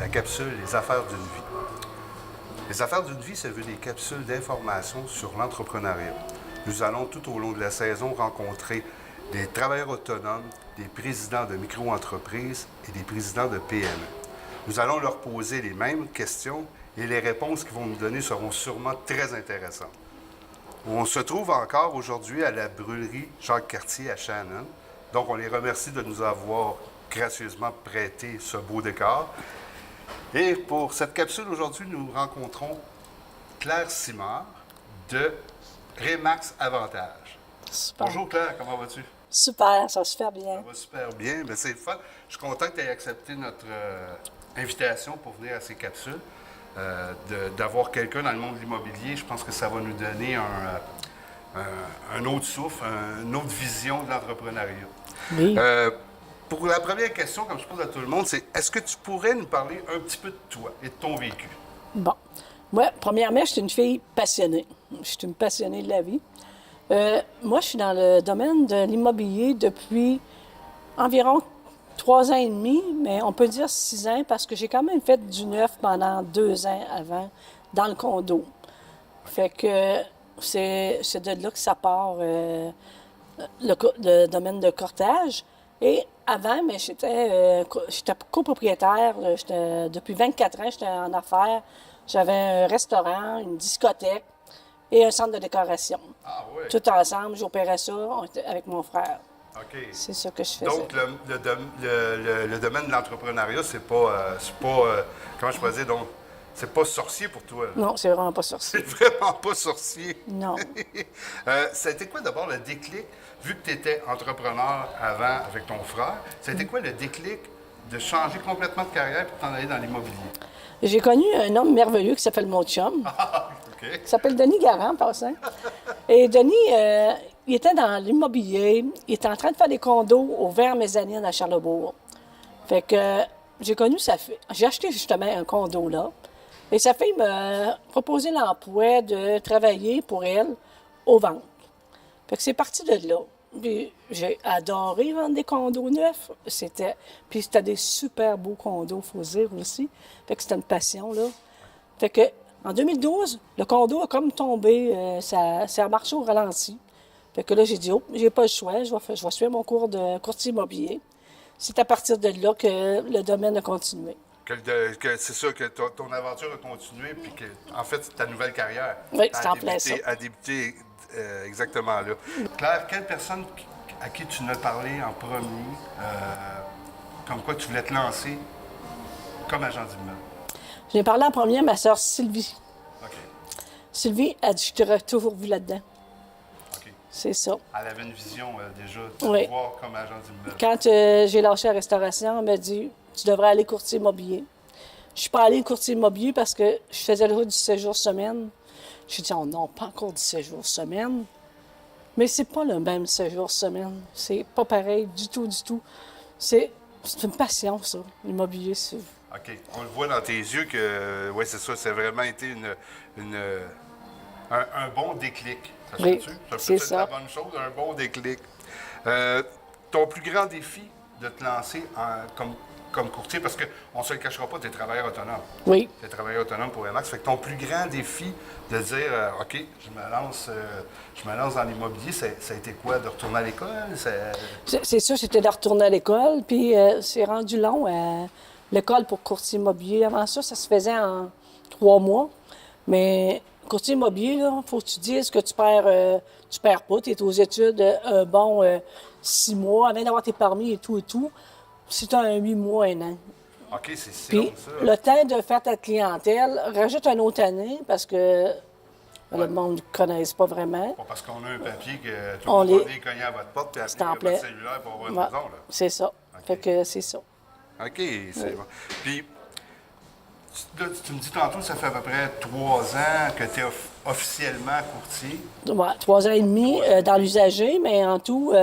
la capsule Les Affaires d'une vie. Les Affaires d'une vie, ça veut des capsules d'information sur l'entrepreneuriat. Nous allons tout au long de la saison rencontrer des travailleurs autonomes, des présidents de micro-entreprises et des présidents de PME. Nous allons leur poser les mêmes questions et les réponses qu'ils vont nous donner seront sûrement très intéressantes. On se trouve encore aujourd'hui à la brûlerie Jacques-Cartier à Shannon. Donc, on les remercie de nous avoir gracieusement prêté ce beau décor. Et pour cette capsule, aujourd'hui, nous rencontrons Claire Simard de Remax Avantage. Super. Bonjour Claire, comment vas-tu? Super, ça va super bien. Ça va super bien. Bien, c'est le fun. Je suis content que tu aies accepté notre invitation pour venir à ces capsules. D'avoir quelqu'un dans le monde de l'immobilier, je pense que ça va nous donner un autre souffle, une autre vision de l'entrepreneuriat. Oui. Pour la première question, comme je pose à tout le monde, c'est est-ce que tu pourrais nous parler un petit peu de toi et de ton vécu? Bon. Moi, premièrement, je suis une fille passionnée. Je suis une passionnée de la vie. Moi, je suis dans le domaine de l'immobilier depuis environ 3 ans et demi, mais on peut dire 6 ans parce que j'ai quand même fait du neuf pendant 2 ans avant dans le condo. Fait que c'est de là que ça part le domaine de courtage. Et avant, mais j'étais copropriétaire. Depuis 24 ans, j'étais en affaires. J'avais un restaurant, une discothèque et un centre de décoration. Ah oui? Tout ensemble, j'opérais ça avec mon frère. OK. C'est ça que je faisais. Donc, le domaine de l'entrepreneuriat, c'est pas comment je pourrais dire, donc, c'est pas sorcier pour toi. Là. Non, c'est vraiment pas sorcier. C'est vraiment pas sorcier. Non. Ça a été quoi d'abord le déclic, vu que tu étais entrepreneur avant avec ton frère, ça a été quoi le déclic de changer complètement de carrière pour t'en aller dans l'immobilier? J'ai connu un homme merveilleux qui s'appelle mon chum. OK. Il s'appelle Denis Garand, en passant. Et Denis, il était dans l'immobilier. Il était en train de faire des condos au Vert-Mezzanine à Charlebourg. Fait que j'ai connu sa fille. J'ai acheté justement un condo là. Et sa fille m'a proposé l'emploi de travailler pour elle aux ventes. Fait que c'est parti de là. Puis j'ai adoré vendre des condos neufs. Puis c'était des super beaux condos, il faut dire aussi. Fait que c'était une passion, là. Fait que en 2012, le condo a comme tombé, ça a marché au ralenti. Fait que là, j'ai dit, oh, j'ai pas le choix, je vais suivre mon cours de courtier immobilier. C'est à partir de là que le domaine a continué. C'est sûr que ton aventure a continué, puis que, en fait, ta nouvelle carrière Oui, c'est en plein ça. a débuté exactement là. Claire, quelle personne à qui tu n'as parlé en premier, comme quoi tu voulais te lancer comme agent d'immeuble? J'ai parlé en premier à ma sœur Sylvie. OK. Sylvie a dit, je t'aurais toujours vu là-dedans. OK. C'est ça. Elle avait une vision déjà de Oui. voir comme agent d'immeuble. Quand j'ai lâché la restauration, elle m'a dit, tu devrais aller courtier immobilier. Je suis pas allée courtier immobilier parce que je faisais le route du séjour semaine. J'ai dit, oh non, pas encore du séjour semaine. Mais c'est pas le même séjour semaine. C'est pas pareil du tout, du tout. C'est une passion, ça, l'immobilier. OK. On le voit dans tes yeux que, oui, c'est ça, c'est vraiment été un bon déclic. Ça se Oui, peut-tu? Ça c'est peut être ça. la bonne chose, un bon déclic. Ton plus grand défi de te lancer comme courtier, parce qu'on ne se le cachera pas, tu es travailleur autonome. Oui. Tu es travailleur autonome pour Remax. Fait que ton plus grand défi de dire, OK, je me lance dans l'immobilier, ça a été quoi? De retourner à l'école? C'est sûr, c'était de retourner à l'école, puis c'est rendu long à l'école pour courtier immobilier. Avant ça, ça se faisait en 3 mois. Mais courtier immobilier, il faut que tu dises que tu perds pas. Tu es aux études un bon 6 mois, avant d'avoir tes permis et tout et tout. C'est un 8 mois, 1 an. OK, c'est si Puis, long, ça. le temps de faire ta clientèle, rajoute une autre année parce que le monde ne connaisse pas vraiment. Pas parce qu'on a un papier que tout On le monde les- va venir cogner à votre porte et C'est appeler en votre plein. cellulaire pour avoir une Ouais, maison, là. c'est ça. Fait que c'est ça. OK, c'est bon. Puis, tu me dis tantôt, ça fait à peu près 3 ans que tu es officiellement courtier. Ouais, 3 ans et demi dans l'usager, mais en tout,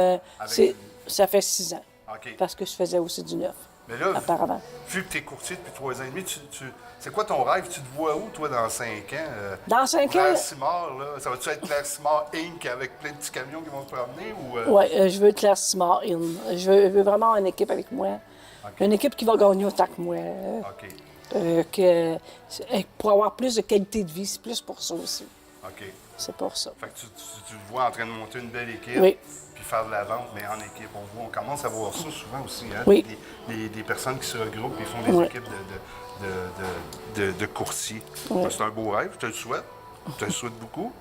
ça fait 6 ans. OK. Parce que je faisais aussi du neuf. Mais là, Auparavant. vu que tu es courtier depuis 3 ans et demi, c'est quoi ton rêve? Tu te vois où, toi, dans 5 ans? Dans 5 Claire ans, Simard, là, ça va-tu être Claire Simard Inc. avec plein de petits camions qui vont se promener? Ou, je veux Claire Simard in. Je veux vraiment une équipe avec moi. OK. Une équipe qui va gagner autant que moi. OK. Pour avoir plus de qualité de vie, c'est plus pour ça aussi. OK. C'est pour ça. Fait que tu te vois en train de monter une belle équipe, Oui. puis faire de la vente, mais en équipe. On commence à voir ça souvent aussi. Hein? Oui. Des personnes qui se regroupent et font des Oui. équipes de coursiers. Oui. C'est un beau rêve, je te le souhaite. Je te le souhaite beaucoup.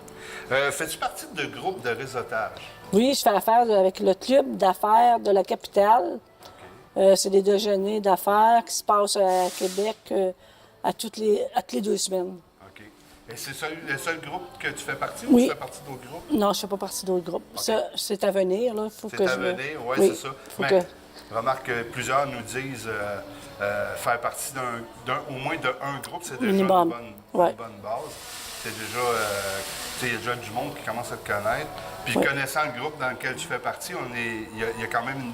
Fais-tu partie de groupes de réseautage? Oui, je fais affaire avec le club d'affaires de la capitale. C'est des déjeuners d'affaires qui se passent à Québec à toutes les 2 semaines. OK. Et c'est le seul groupe que tu fais partie Oui. ou tu fais partie d'autres groupes? Non, je ne fais pas partie d'autres groupes. Ça, c'est à venir. Là. Faut C'est que à je... venir, oui, Oui, c'est ça. faut Mais que... remarque que plusieurs nous disent faire partie au moins d'un groupe, c'est déjà Minimum. une Ouais. bonne base. C'est déjà, tu sais, il y a déjà du monde qui commence à te connaître. Puis Oui. connaissant le groupe dans lequel tu fais partie, il y a quand même une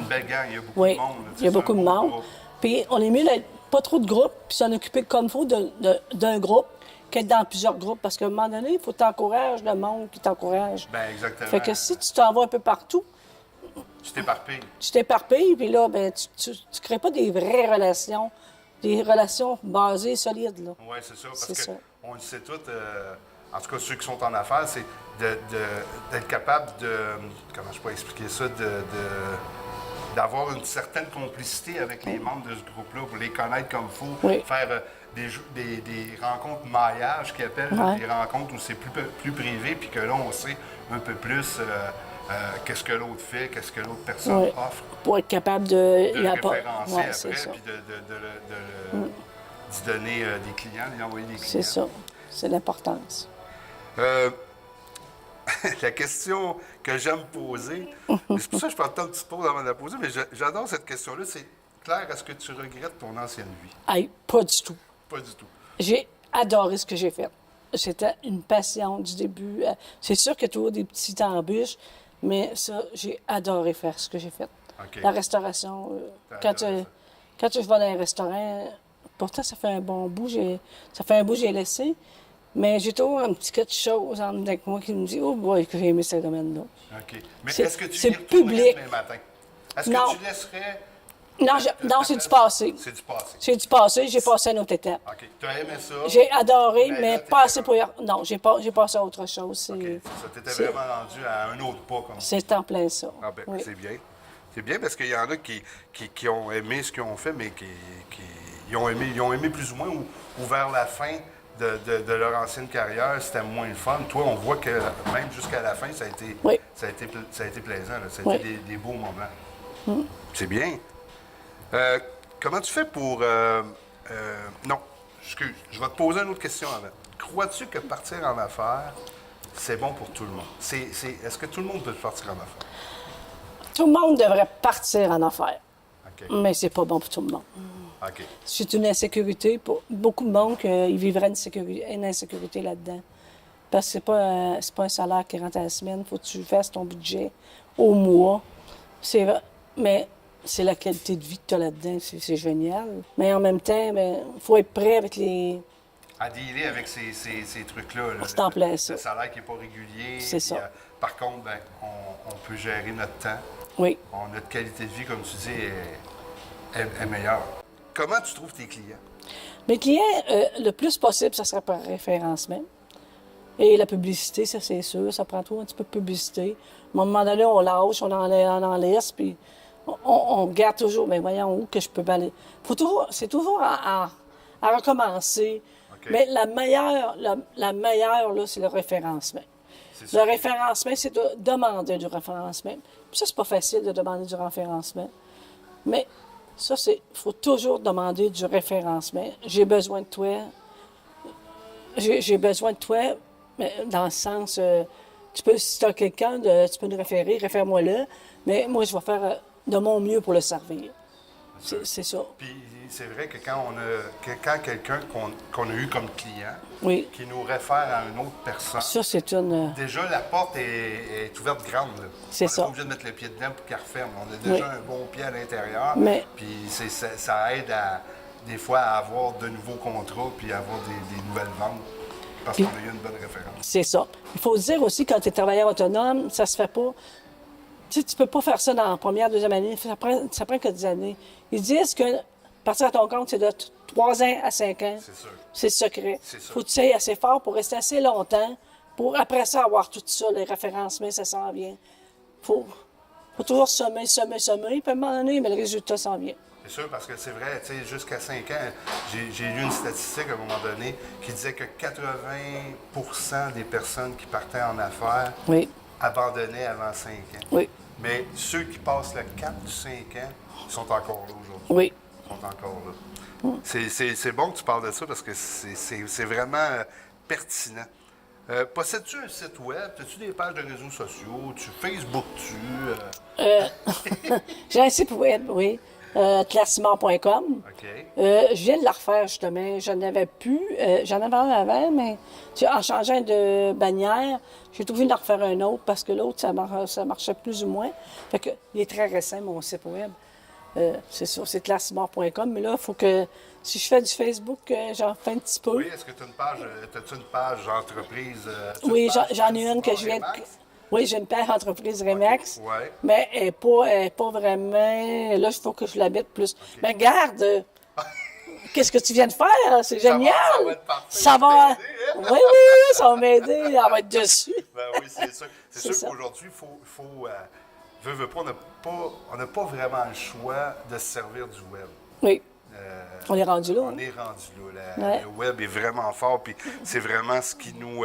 belle gang. Il y a beaucoup Oui, de monde. il y a beaucoup de monde. Puis on est mieux d'être pas trop de groupes, puis s'en occuper comme il faut d'un groupe, qu'être dans plusieurs groupes. Parce qu'à un moment donné, il faut t'encourager le monde qui t'encourage. Ben exactement. Fait que si tu t'en vas un peu partout, Tu t'éparpilles. tu t'éparpilles, puis là, ben, tu crées pas des vraies relations, des relations basées, solides. Là. Oui, c'est ça. Parce C'est ça. qu'on le sait tous, en tout cas ceux qui sont en affaires, c'est d'être capable de, comment je peux expliquer ça, d'avoir une certaine complicité avec les membres de ce groupe-là pour les connaître comme il faut, Oui. faire des rencontres maillage qu'ils appellent, Ouais. des rencontres où c'est plus privé, puis que là, on sait un peu plus qu'est-ce que l'autre fait, qu'est-ce que l'autre personne Oui. offre, Pour être capable de il y le a pas... référencer Ouais, après, c'est ça. puis d'y donner des clients, d'y envoyer des clients. C'est ça. C'est l'importance. La question que j'aime poser, c'est pour ça que je prends le temps que tu te poses avant de la poser, mais j'adore cette question-là, c'est Claire, est-ce que tu regrettes ton ancienne vie? Hey, pas du tout. Pas du tout. J'ai adoré ce que j'ai fait. C'était une passion du début. C'est sûr qu'il y a toujours des petites embûches, mais ça, j'ai adoré faire ce que j'ai fait. OK. La restauration, T'as adoré quand je vais dans un restaurant, pourtant, ça fait un bon bout, j'ai laissé, mais j'ai toujours un petit quelque chose en dedans de moi qui me dit « Oh boy, que j'ai aimé ce domaine-là. » OK. Mais C'est- est-ce que tu c'est y retournerais public. demain matin? Est-ce Non. que tu laisserais... Non, c'est du passé. C'est du passé. C'est du passé, j'ai passé à une autre étape. OK. Tu as aimé ça? J'ai adoré, Mais mais là, pas assez pour... Non, j'ai passé à autre chose. OK. Ça t'était c'est- vraiment rendu à un autre pas comme ça. C'est en plein ça. Ah ben, Oui. c'est bien. C'est bien parce qu'il y en a qui ont aimé ce qu'ils ont fait, mais ils ont aimé plus ou moins, ou vers la fin de leur ancienne carrière, c'était moins le fun. Toi, on voit que même jusqu'à la fin, ça a été, Oui. ça a été plaisant. Là. Ça a Oui. été des beaux moments. C'est bien. Comment tu fais pour... non, excuse, je vais te poser une autre question avant. Crois-tu que partir en affaires, c'est bon pour tout le monde? Est-ce que tout le monde peut partir en affaires? Tout le monde devrait partir en affaires, OK. mais c'est pas bon pour tout le monde. OK. C'est une insécurité pour beaucoup de monde qu'ils vivraient une insécurité là-dedans. Parce que c'est pas un salaire qui rentre à la semaine. Faut que tu fasses ton budget au mois. Mais c'est la qualité de vie que tu as là-dedans. C'est génial. Mais en même temps, il faut être prêt avec les... À dealer avec ces trucs-là. Là. C'est en plein ça. Le salaire qui n'est pas régulier. C'est ça. Puis, par contre, ben, on peut gérer notre temps. Oui. Notre qualité de vie, comme tu dis, est meilleure. Comment tu trouves tes clients? Mes clients, le plus possible, ça serait par référencement. Et la publicité, ça, c'est sûr. Ça prend toujours un petit peu de publicité. À un moment donné, on lâche, on en laisse, puis on regarde toujours, mais voyons où que je peux aller. C'est toujours à recommencer. OK. Mais la meilleure, là, c'est le référencement. C'est Le ça. référencement, c'est de demander du référencement. Puis ça, c'est pas facile de demander du référencement. Mais ça, il faut toujours demander du référencement. J'ai besoin de toi. J'ai besoin de toi, mais dans le sens, si tu as quelqu'un, tu peux nous référer, réfère-moi là. Mais moi, je vais faire de mon mieux pour le servir. C'est ça. Puis c'est vrai que quand quelqu'un qu'on a eu comme client, Oui. qui nous réfère à une autre personne, Ça, c'est une... déjà, la porte est ouverte grande. Là. C'est On ça. n'est pas obligé de mettre le pied dedans pour qu'elle referme. On a déjà Oui. un bon pied à l'intérieur. Mais- Puis ça aide des fois à avoir de nouveaux contrats puis à avoir des nouvelles ventes parce qu'on a eu une bonne référence. C'est ça. Il faut dire aussi, quand tu es travailleur autonome, ça se fait pas. Tu sais, tu peux pas faire ça dans la première, deuxième année. Ça prend que des années. Ils disent que partir à ton compte, c'est de 3 ans à 5 ans. C'est sûr. C'est le secret. C'est ça. Faut que tu sois assez fort pour rester assez longtemps, pour après ça avoir tout ça, les référencements, ça s'en vient. Faut toujours semer, puis à un moment donné, mais le résultat s'en vient. C'est sûr, parce que c'est vrai, tu sais, jusqu'à 5 ans, j'ai lu une statistique à un moment donné qui disait que 80 des personnes qui partaient en affaires Oui, abandonnaient avant 5 ans. oui, Mais ceux qui passent le cap du 5 ans sont encore là aujourd'hui. oui. Sont encore là. C'est bon que tu parles de ça parce que c'est vraiment pertinent. Possèdes-tu un site web? As-tu des pages de réseaux sociaux? Tu Facebook-tu? J'ai un site web, oui, classement.com. OK. Je viens de la refaire, justement. Je n'avais plus. J'en avais un avant, mais en changeant de bannière, j'ai trouvé de la refaire un autre parce que l'autre, ça marchait plus ou moins. Fait que, il est très récent, mon site web. C'est sûr, c'est classement.com. Mais là, il faut que. Si je fais du Facebook, j'en fais un petit peu. Oui, est-ce que tu as une page, as-tu une page entreprise? Oui, j'en ai une que je viens de. Oui, j'ai une page entreprise Remax. Ouais. Mais elle n'est pas vraiment. Là, il faut que je la mette plus. Mais regarde! Qu'est-ce que tu viens de faire? C'est génial! Ça va être parfait. Ça va. T'aider, hein? Oui, oui, ça va m'aider. Elle va être dessus. Ben oui, c'est sûr. C'est sûr qu'aujourd'hui, veut pas, on n'a pas vraiment le choix de se servir du web. Oui. Euh, On est rendu là. On hein? est rendu là. Ouais. Le web est vraiment fort, puis c'est vraiment ce qui nous...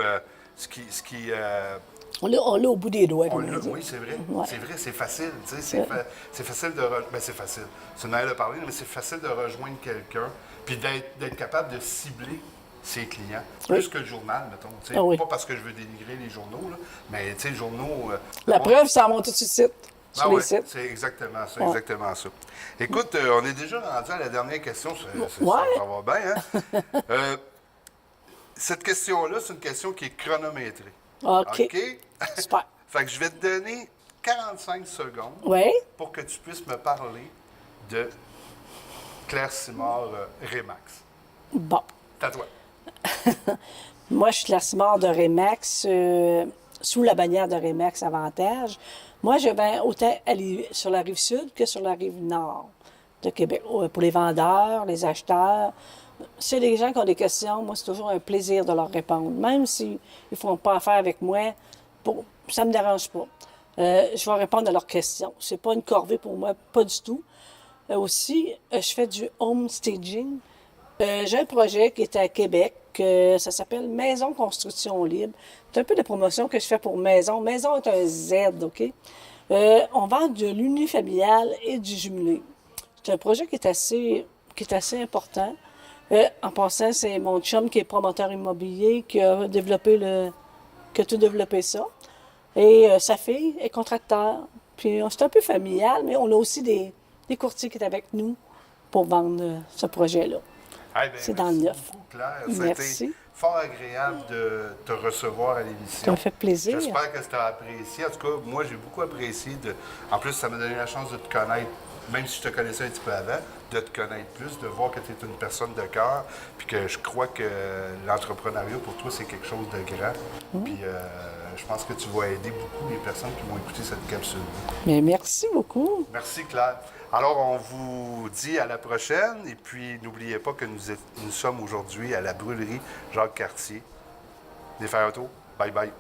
On l'a au bout des doigts, on comme on l'a, dit. oui, c'est vrai. Ouais. C'est vrai, c'est facile. Tu sais, c'est facile de... Ben, c'est facile. C'est une manière de parler, mais c'est facile de rejoindre quelqu'un, puis d'être capable de cibler ses clients. Plus que le journal, mettons. Tu sais. Ah oui. Pas parce que je veux dénigrer les journaux, là, mais tu sais, les journaux... La preuve, ça monte tout de suite sur les oui, sites. c'est exactement ça, Ouais. exactement ça. Écoute, on est déjà rendu à la dernière question. Ça Ouais. va bien, hein? Cette question-là, c'est une question qui est chronométrée. OK. Super. Fait que je vais te donner 45 secondes Oui. pour que tu puisses me parler de Claire Simard Remax. Bon. C'est à toi. Moi, je suis classement de Remax, sous la bannière de Remax Avantage. Moi, je vends autant sur la rive sud que sur la rive nord de Québec. Pour les vendeurs, les acheteurs, c'est les gens qui ont des questions, moi, c'est toujours un plaisir de leur répondre. Même s'ils ne font pas affaire avec moi, ça ne me dérange pas. Je vais répondre à leurs questions. C'est pas une corvée pour moi, pas du tout. Aussi, je fais du home staging. J'ai un projet qui est à Québec, ça s'appelle Maison Construction Libre. C'est un peu de promotion que je fais pour Maison. Maison est un Z, OK? On vend de l'unifamilial et du jumelé. C'est un projet qui est assez important. En passant, c'est mon chum qui est promoteur immobilier qui a tout développé ça. Et sa fille est contracteur. Puis c'est un peu familial, mais on a aussi des courtiers qui sont avec nous pour vendre ce projet-là. Eh bien, C'est dans le neuf. beaucoup, Claire. Merci. C'était fort agréable de te recevoir à l'émission. Ça me fait plaisir. J'espère que tu as apprécié. En tout cas, moi, j'ai beaucoup apprécié. En plus, ça m'a donné la chance de te connaître, même si je te connaissais un petit peu avant, de te connaître plus, de voir que tu es une personne de cœur, puis que je crois que l'entrepreneuriat, pour toi, c'est quelque chose de grand. Puis je pense que tu vas aider beaucoup les personnes qui vont écouter cette capsule. Mais merci beaucoup. Merci, Claire. Alors, on vous dit à la prochaine. Et puis, n'oubliez pas que nous sommes aujourd'hui à la brûlerie Jacques-Cartier. Venez faire un tour. Bye bye.